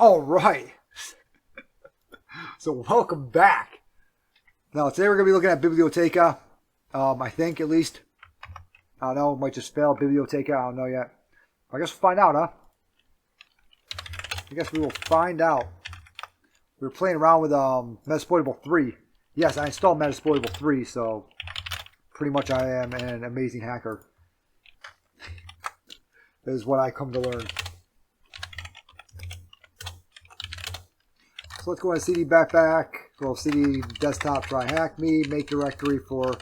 All right. So welcome back. Now today we're going to be looking at Biblioteca. I think at least. I don't know. It might just fail. Biblioteca. I don't know yet. I guess we'll find out, huh? I guess we will find out. We were playing around with Metasploitable 3. Yes, I installed Metasploitable 3, so pretty much I am an amazing hacker. This is what I come to learn. So let's go on CD backpack. Well, CD desktop, try hack me, make directory for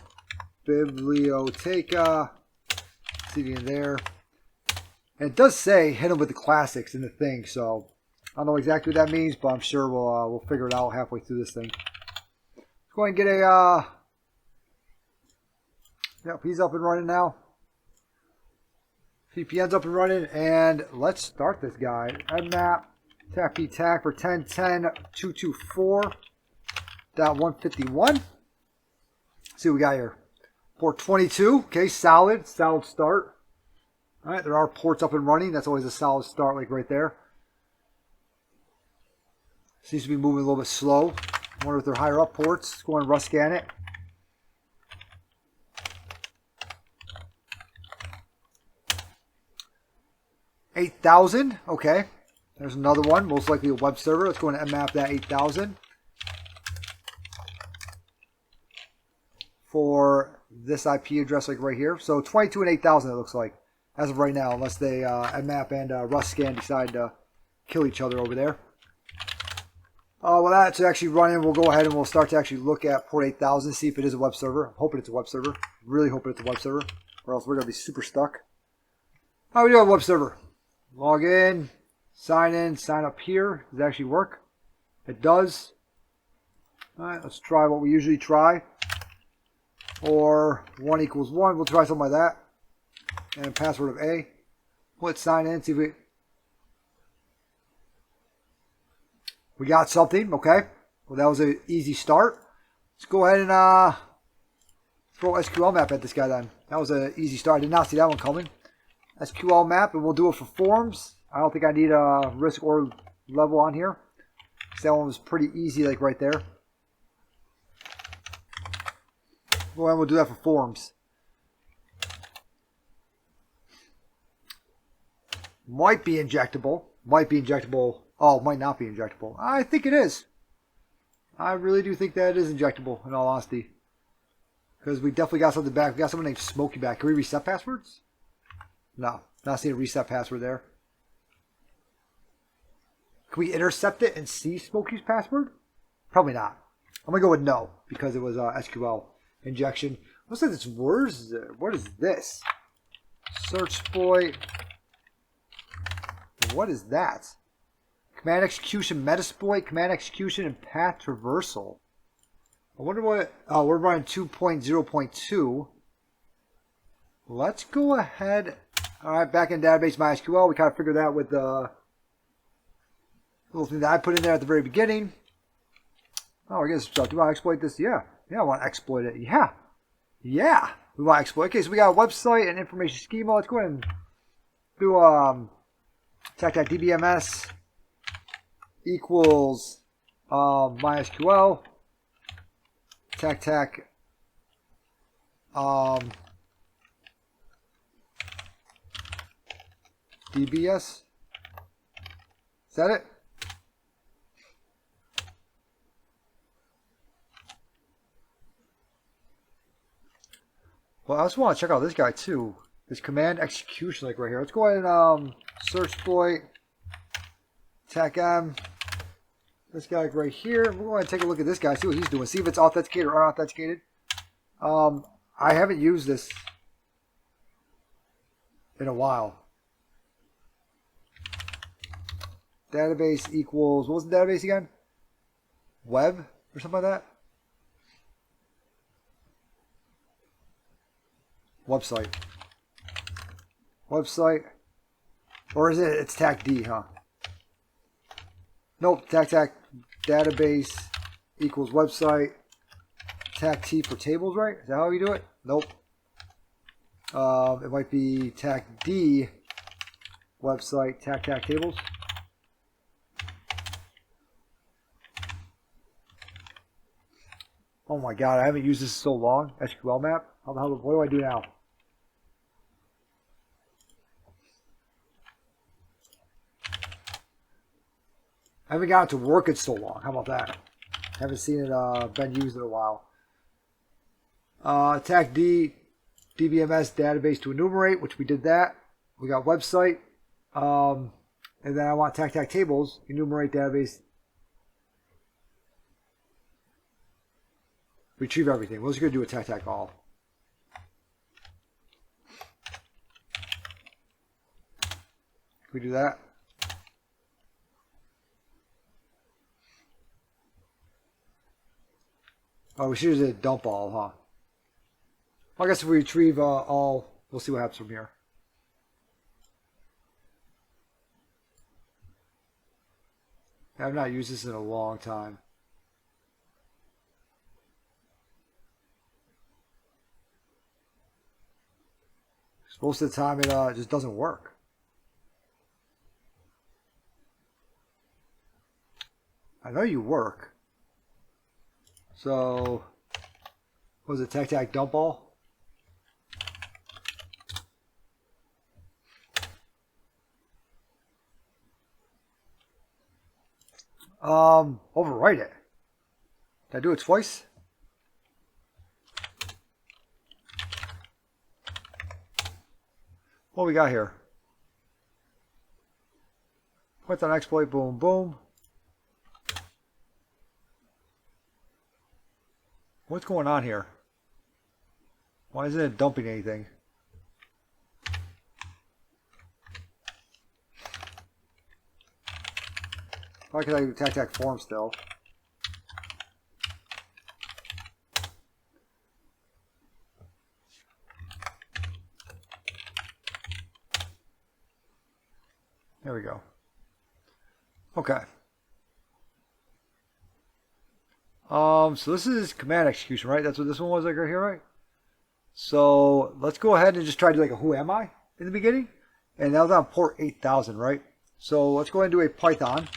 Biblioteca. CD in there. And it does say hit them with the classics in the thing, so I don't know exactly what that means, but I'm sure we'll figure it out halfway through this thing. Let's go ahead and get a yep, he's up and running now. VPN's up and running, and let's start this guy. Nmap TAC for 10.10.224.151. See what we got here. Port 22. Okay, solid start. All right, there are ports up and running. That's always a solid start, like right there. Seems to be moving a little bit slow. I wonder if they're higher up ports. Let's go and rust scan it. $8,000. Okay. There's another one, most likely a web server. Let's go and nmap that 8,000 for this IP address, like right here. So 22 and 8,000 it looks like, as of right now, unless they nmap and rust scan decide to kill each other over there. Well, that's actually running. We'll go ahead and we'll start to actually look at port 8,000, see if it is a web server. I'm hoping it's a web server. Really hoping it's a web server, or else we're going to be super stuck. How do we do on web server? Log in. Sign in, sign up here. Does it actually work? It does. Alright, let's try what we usually try. Or 1 equals 1. We'll try something like that. And password of A. Let's sign in, see if we got something. Okay. Well, that was an easy start. Let's go ahead and throw SQL map at this guy then. That was an easy start. I did not see that one coming. SQL map, and we'll do it for forms. I don't think I need a risk or level on here. That one was pretty easy, like right there. Well, we'll do that for forms. Might be injectable. Might be injectable. Oh, might not be injectable. I think it is. I really do think that it is injectable, in all honesty. Because we definitely got something back. We got someone named Smokey back. Can we reset passwords? No. Not seeing a reset password there. Can we intercept it and see Smokey's password? Probably not. I'm going to go with no, because it was SQL injection. Looks like it's words. What is this? Search exploit. What is that? Command execution, metasploit, command execution, and path traversal. I wonder what... Oh, we're running 2.0.2. Let's go ahead... Alright, back in database MySQL. We kind of figured that with the little thing that I put in there at the very beginning. Oh, I guess, do you want to exploit this? Yeah. Yeah, I want to exploit it. Yeah. Yeah. We want to exploit. Okay, so we got a website and information schema. Let's go ahead and do DBMS equals MySQL. DBS. Is that it? Well, I also want to check out this guy too. This command execution, like right here. Let's go ahead and search exploit TAC-M. This guy right here. We're going to take a look at this guy, see what he's doing, see if it's authenticated or unauthenticated. I haven't used this in a while. Database equals, what was the database again? Web or something like that? Website. Website. Or is it, it's TAC-D, huh? Nope, TAC database equals website. TAC-T for tables, right? Is that how you do it? Nope. It might be TAC-D website, TAC tables. Oh my god, I haven't used this in so long. SQL map. How the hell? What do I do now? I haven't got it to work in so long. How about that? Haven't seen it been used in a while. Attack DBMS database to enumerate, which we did that. We got website. And then I want tac tables, enumerate database. Retrieve everything. We're just going to do a tac all. Can we do that? Oh, we should have did dump all, huh? Well, I guess if we retrieve all, we'll see what happens from here. I've not used this in a long time. Most of the time it just doesn't work. I know you work. So, what was it, tac dump all? Overwrite it. Did I do it twice? What we got here? Python exploit, boom, boom. What's going on here? Why isn't it dumping anything? Why can I do tac form still? There we go. Okay. So this is command execution, right? That's what this one was like right here, right? So let's go ahead and just try to do like a who am I in the beginning. And that was on port 8000, right? So let's go ahead and do a Python.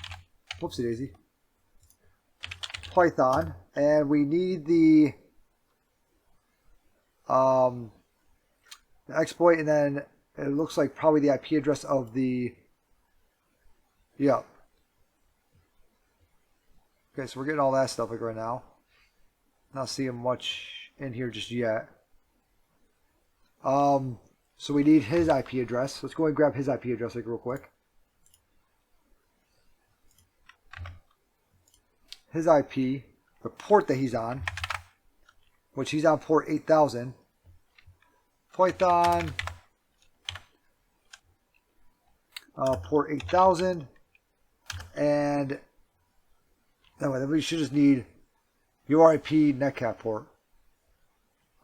Whoopsie daisy. Python. And we need the exploit, and then it looks like probably the IP address of the, yep. Okay, so we're getting all that stuff like right now. Not seeing much in here just yet. So we need his IP address. Let's go and grab his IP address like real quick. His IP, the port that he's on, which he's on port 8000. Python port 8000, and then we should just need URIP netcat port.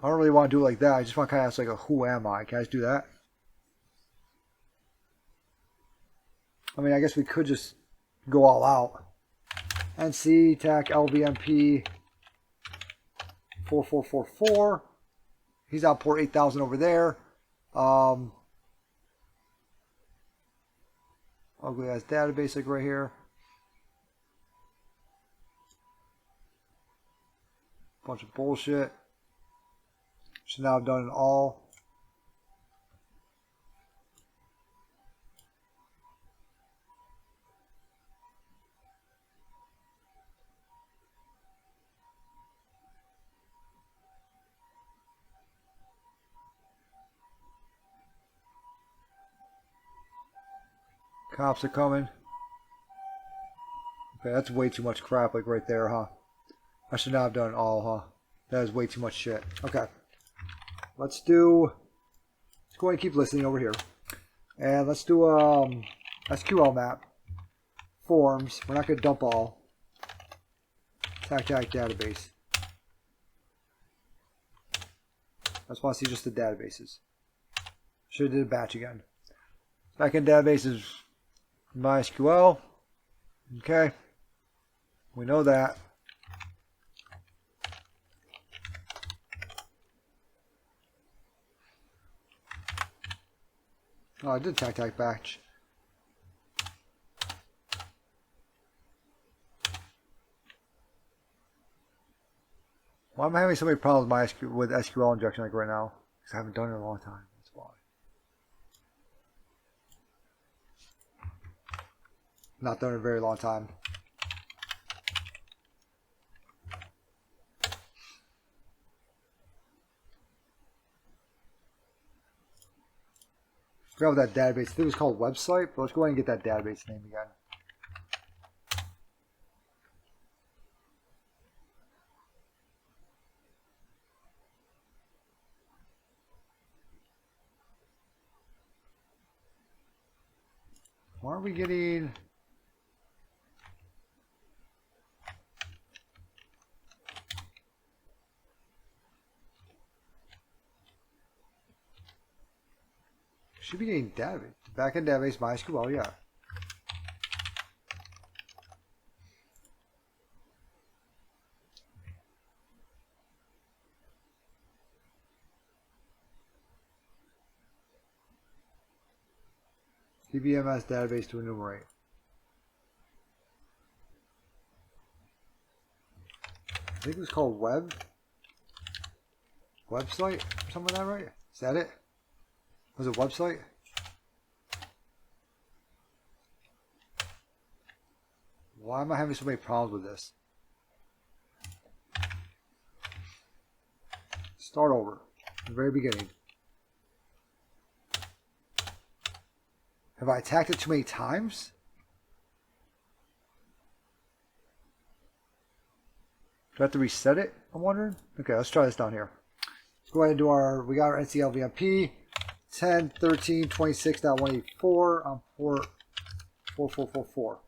I don't really want to do it like that. I just want to kind of ask like a who am I? Can I just do that? I mean, I guess we could just go all out. NC tac LVMP 4444. He's on port 8000 over there. Ugly ass database like right here. Bunch of bullshit. Should now have done it all. Cops are coming. Okay, that's way too much crap like right there, huh? I should not have done it all, huh? That is way too much shit. Okay. Let's go ahead and keep listening over here. And let's do SQL map. Forms. We're not going to dump all. Tac database. I just want to see just the databases. Should have did a batch again. Backend database is MySQL. Okay. We know that. Oh, I did tac batch. Why am I having so many problems with SQL injection like right now? Because I haven't done it in a long time. That's why. Not done it in a very long time. Forgot what that database. I think it was called website, but let's go ahead and get that database name again. Why are we getting... Should be getting database. Backend database, MySQL, yeah. DBMS database to enumerate. I think it was called website or something like that, right? Is that it? Was it website? Why am I having so many problems with this? Start over. The very beginning. Have I attacked it too many times? Do I have to reset it? I'm wondering. Okay, let's try this down here. Let's go ahead and do our, we got our NCLVMP 10.13.26.184 on port 4444.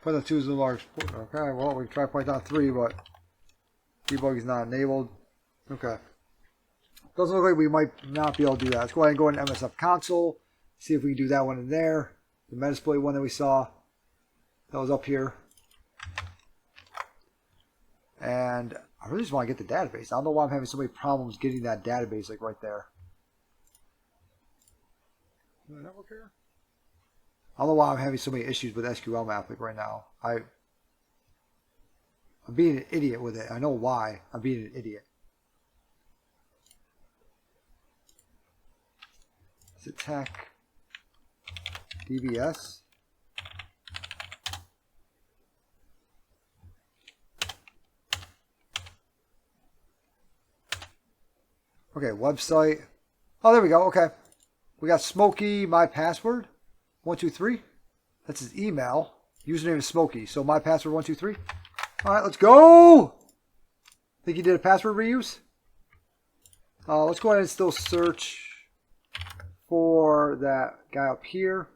Python 2 is a large port. Okay, well, we can try Python 3, but debug is not enabled. Okay. Doesn't look like we might not be able to do that. Let's go ahead and go into MSF console. See if we can do that one in there. The Metasploit one that we saw. That was up here. And I really just want to get the database. I don't know why I'm having so many problems getting that database like right there. The network here? I don't know why I'm having so many issues with SQL map like right now. I'm being an idiot with it. I know why. I'm being an idiot. Is it tech DBS? Okay, website. Oh, there we go. Okay. We got Smokey, my password, 123. That's his email. Username is Smokey. So my password, 123. All right, let's go. Think he did a password reuse? Let's go ahead and still search for that guy up here.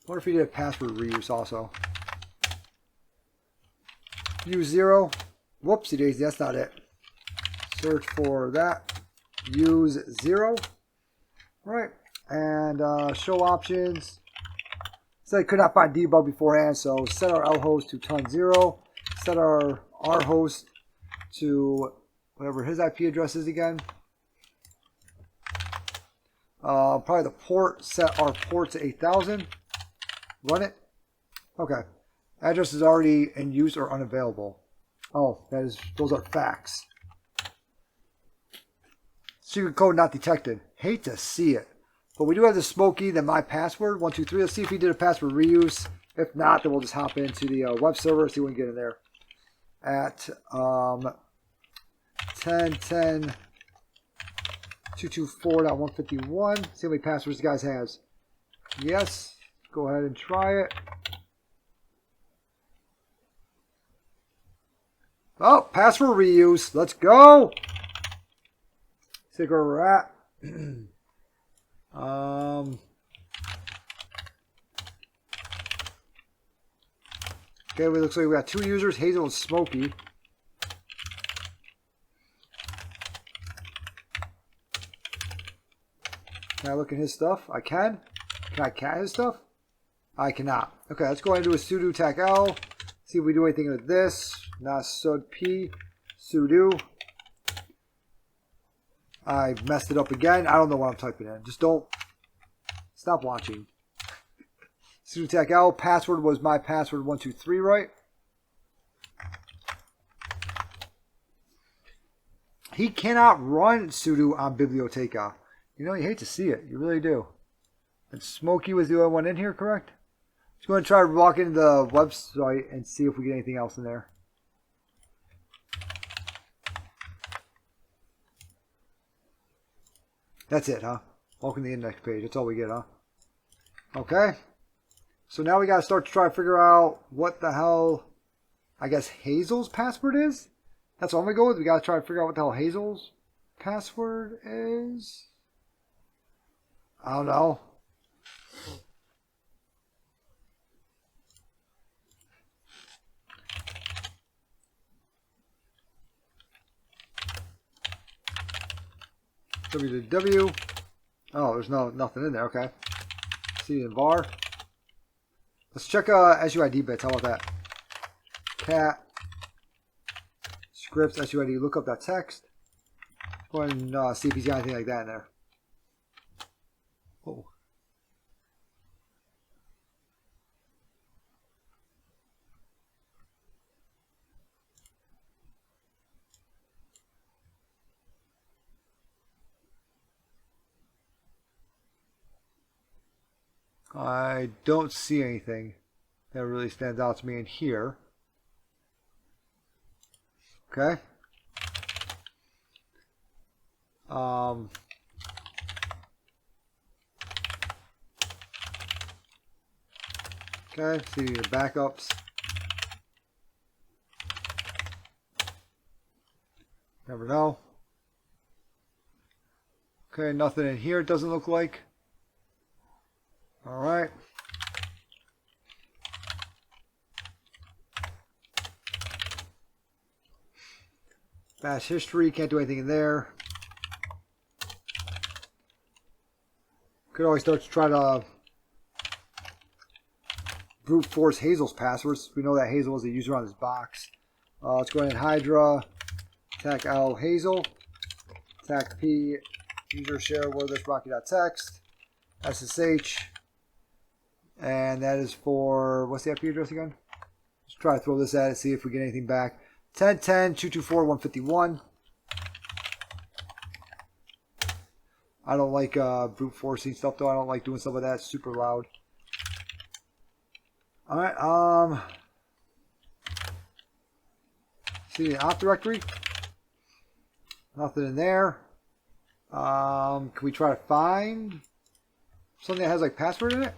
I wonder if he did a password reuse also. Use 0. Whoopsie daisy, that's not it. Search for that. Use 0. Right. And show options. So I could not find debug beforehand, so set our L host to ton 0. Set our R host to whatever his IP address is again. Probably the port. Set our port to 8000. Run it. Okay. Address is already in use or unavailable. Oh, those are facts. Secret code not detected. Hate to see it. But we do have the Smokey, then my password, 123. Let's see if he did a password reuse. If not, then we'll just hop into the web server, see if we can get in there. At 10.10.224.151. See how many passwords the guy has. Yes. Go ahead and try it. Oh, password reuse. Let's go. See where we're at. Okay, it looks like we got 2 users, Hazel and Smokey. Can I look at his stuff? I can. Can I cat his stuff? I cannot. Okay, let's go ahead and do a sudo tac L. See if we do anything with this. Not sud p sudo. I messed it up again. I don't know what I'm typing in. Just don't Stop watching. Sudo tech L. Password was my password 123, right? He cannot run sudo on Biblioteca. You know, you hate to see it. You really do. And Smokey was the only one in here, correct? Just going to try to walk into the website and see if we get anything else in there. That's it, huh? Welcome to the index page. That's all we get, huh? Okay. So now we got to start to try to figure out what the hell, I guess, Hazel's password is. That's all I'm going to go with. We got to try to figure out what the hell Hazel's password is. I don't know. www. Oh, there's nothing in there. Okay. C and var. Let's check SUID bits. How about that? Cat scripts SUID. Look up that text. Go ahead and see if he's got anything like that in there. Oh. I don't see anything that really stands out to me in here. Okay. Okay, see the backups. Never know. Okay, nothing in here, it doesn't look like. All right. Bash history, can't do anything in there. Could always start to try to brute force Hazel's passwords. We know that Hazel was a user on this box. Let's go ahead and Hydra, tac L Hazel, tac P user share wordless rocky.txt, SSH, and that is for, what's the IP address again? Let's try to throw this at it, see if we get anything back. 10.10.224.151. I don't like brute forcing stuff though. I don't like doing stuff like that. It's super loud. Alright, see the op directory. Nothing in there. Can we try to find something that has like password in it?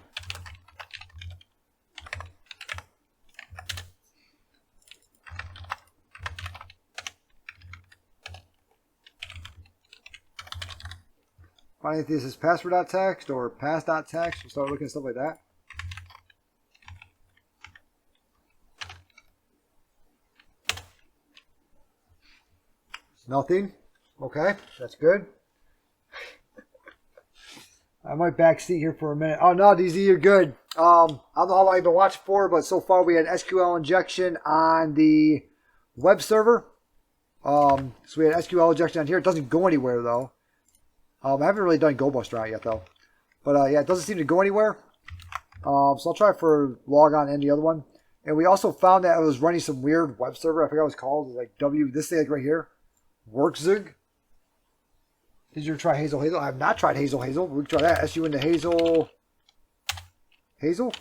Find if this is password.txt or pass.txt. We'll start looking at stuff like that. Nothing. Okay, that's good. I might backseat here for a minute. Oh no, DZ, you're good. I don't know how long you've been watching for, but so far we had SQL injection on the web server. So we had SQL injection on here. It doesn't go anywhere though. I haven't really done GoBuster on it yet though. But yeah, it doesn't seem to go anywhere. So I'll try for logon and the other one. And we also found that it was running some weird web server. I forgot what it's called. It's like this thing like right here. Workzig. Did you try Hazel? I have not tried Hazel. We can try that. SU into Hazel. It's a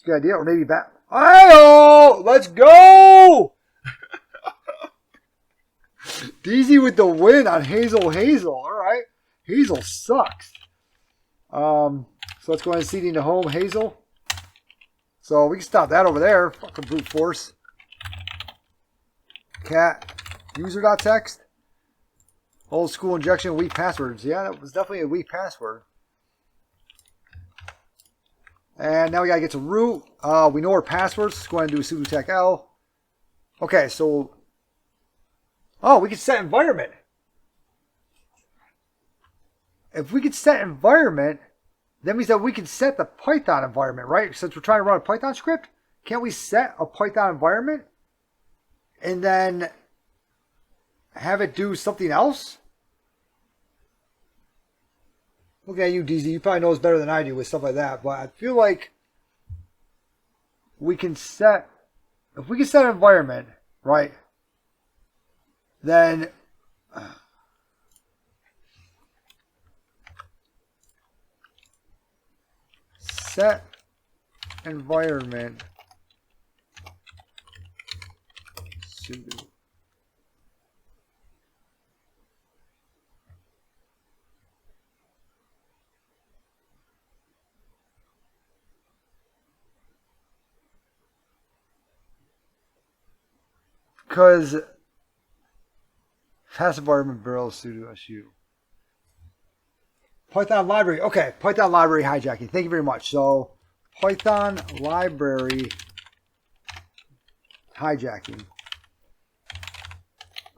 good idea. Or maybe back. Hey-oh! Let's go! DZ with the win on Hazel. All right. Hazel sucks. So let's go ahead and CD into home Hazel. So we can stop that over there. Fucking brute force. Cat user.txt. Old school injection weak passwords. Yeah, that was definitely a weak password. And now we gotta get to root. We know our passwords. Let's go ahead and do sudo tech L. Okay, so we can set environment. If we could set environment, that means that we can set the Python environment, right? Since we're trying to run a Python script, can't we set a Python environment and then have it do something else? looking at you, DZ, you probably know us better than I do with stuff like that, but I feel like we can set, if we can set an environment, right, then set environment sudo. Because fast environment barrel sudo su. Python library. Okay, Python library hijacking. Thank you very much. So Python library hijacking.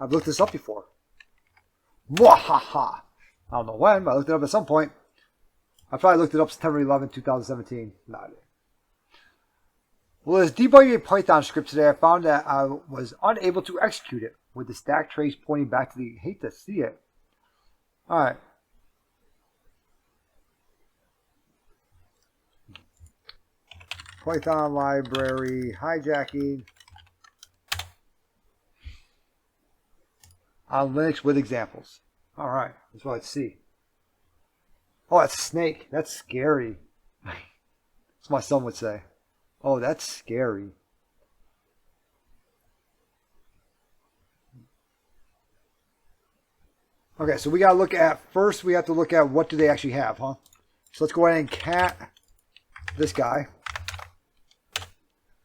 I've looked this up before. Mwahaha. I don't know when, but I looked it up at some point. I probably looked it up September 11, 2017. Not it. Well, as debugging a Python script today, I found that I was unable to execute it with the stack trace pointing back to the, hate to see it. All right. Python library hijacking on Linux with examples. All right, that's what I'd see. Oh, that's snake. That's scary. That's what my son would say. Oh, that's scary. Okay, so we got to look at, first we have to look at what do they actually have, huh? So let's go ahead and cat this guy.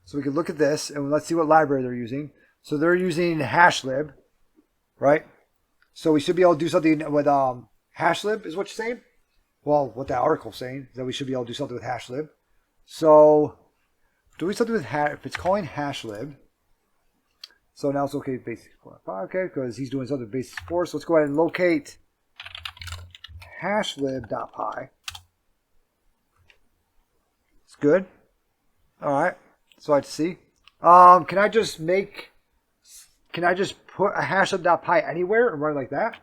So we can look at this and let's see what library they're using. So they're using hashlib, right? So we should be able to do something with hashlib is what you're saying? Well, what that article's saying is that we should be able to do something with hashlib. So doing something with if it's calling hashlib. So now it's okay basic 4. Okay, because he's doing something with basic 4. So let's go ahead and locate hashlib.py. It's good. All right. So I see. Can I just put a hashlib.py anywhere and run it like that?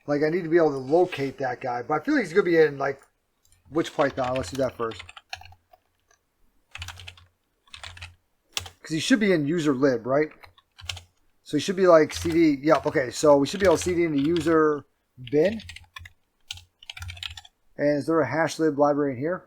Like I need to be able to locate that guy, but I feel like he's gonna be in like which Python? Let's do that first. Because he should be in user lib, right? So he should be like cd. Yep. Okay. So we should be able to cd in the user bin. And is there a hashlib library in here?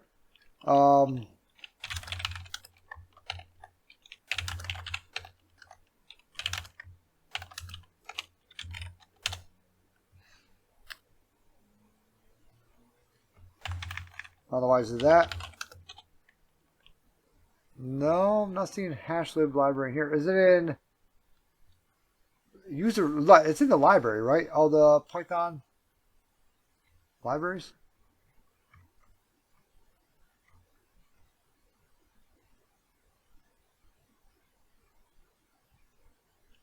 Otherwise, is that? No, I'm not seeing hashlib library in here. Is it in user? It's in the library, right? All the Python libraries.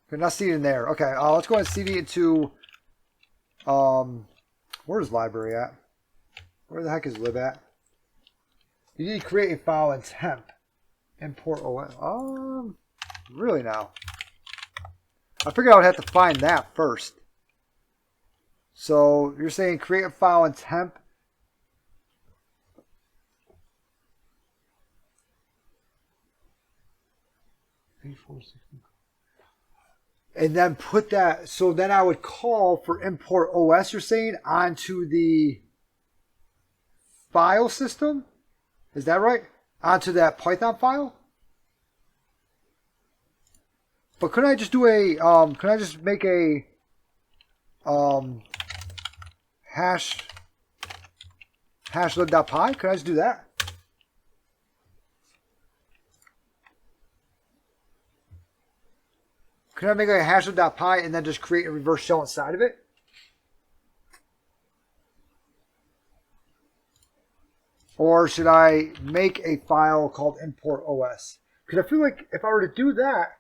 You're not seeing it in there. Okay, let's go ahead and cd into. Where's library at? Where the heck is lib at? You need to create a file in temp. Import OS. Really now? I figured I would have to find that first. So you're saying create a file in temp. And then put that, so then I would call for import OS, you're saying, onto the file system? Is that right? Onto that Python file? But couldn't I just do a, can I just make a hashlib.py? Could I just do that? Can I make a hashlib.py and then just create a reverse shell inside of it? Or should I make a file called import OS? Because I feel like if I were to do that,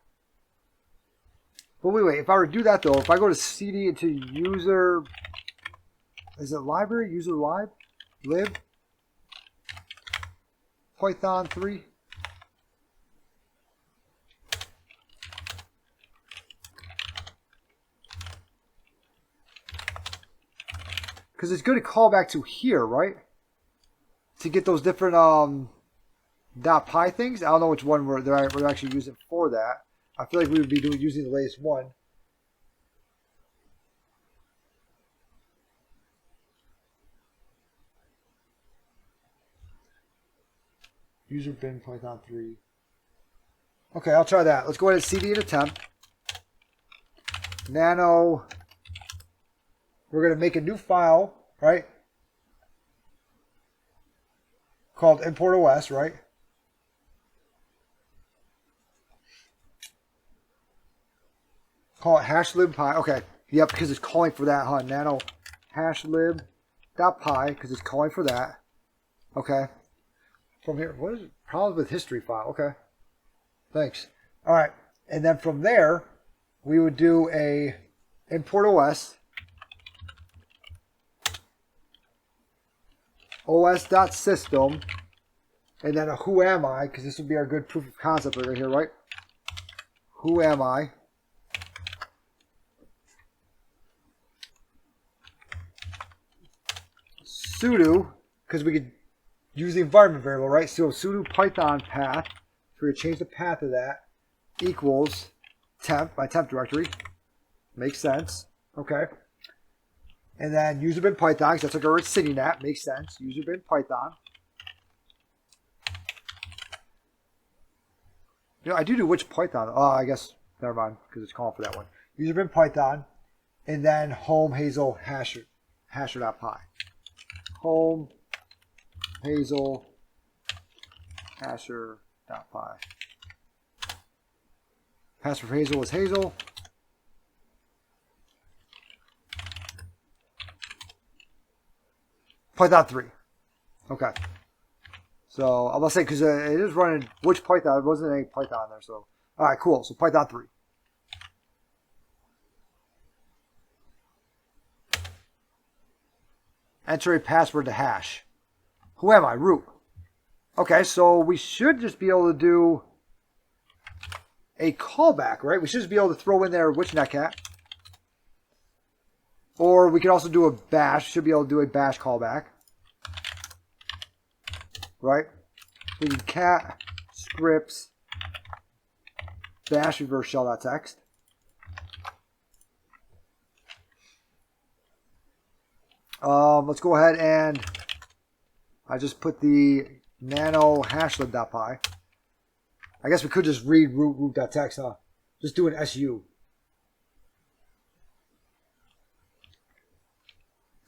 but wait, if I were to do that though, if I go to cd into user, is it library, user lib, Python 3. Because it's good to call back to here, right? To get those different .py things. I don't know which one we're actually using for that. I feel like we would be using the latest one. User bin Python 3. Okay, I'll try that. Let's go ahead and cd into temp. Nano. We're going to make a new file, right? Called import OS, right? Call it hashlib.py. Okay. Yep, because it's calling for that, huh? Nano hashlib.py because it's calling for that. Okay. From here, what is it? Problems with history file. Okay. Thanks. All right. And then from there, we would do a import OS. os.system. And then a who am I, because this would be our good proof of concept right here, right? Who am I? Sudo, because we could use the environment variable, right? So sudo python path, so we're going to change the path of that, equals temp, my temp directory. Makes sense. Okay. And then user bin python, because that's like where it's sitting at. Makes sense. User bin python. You know, I do which python. Oh, I guess, never mind, because it's calling for that one. User bin python, and then home hazel hasher.py. Home hazel hasher.py. Password for hazel is hazel. Python 3. Okay. So I'm gonna say because it is running which Python. There wasn't any Python there. So all right, cool. So Python 3. Enter a password to hash. Who am I? Root. Okay, so we should just be able to do a callback, right? We should just be able to throw in there which netcat. Or we could also do a bash. Should be able to do a bash callback. Right? We can cat scripts bash reverse shell.txt. Let's go ahead and I just put the nano hashlib.py. I guess we could just read root.txt, huh? Just do an SU.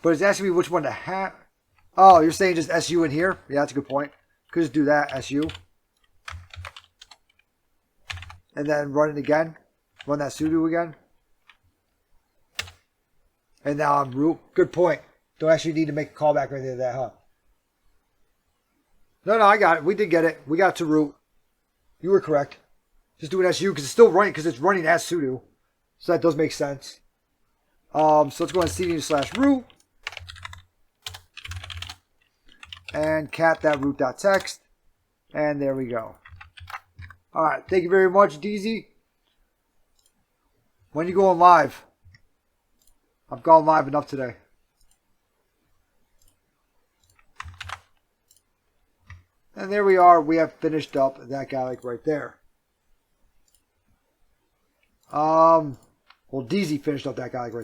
But it's asking me which one to have. Oh, you're saying just SU in here? Yeah, that's a good point. Could just do that, SU. And then run it again. Run that sudo again. And now I'm root. Good point. Don't actually need to make a callback or anything like that, huh? No, I got it. We did get it. We got it to root. You were correct. Just do an SU because it's still running because it's running as sudo. So that does make sense. So let's go ahead and cd/root. And cat that root.txt. And there we go. All right. Thank you very much, DZ. When are you going live? I've gone live enough today. And there we are. We have finished up that guy like right there. Well, DZ finished up that guy like right there.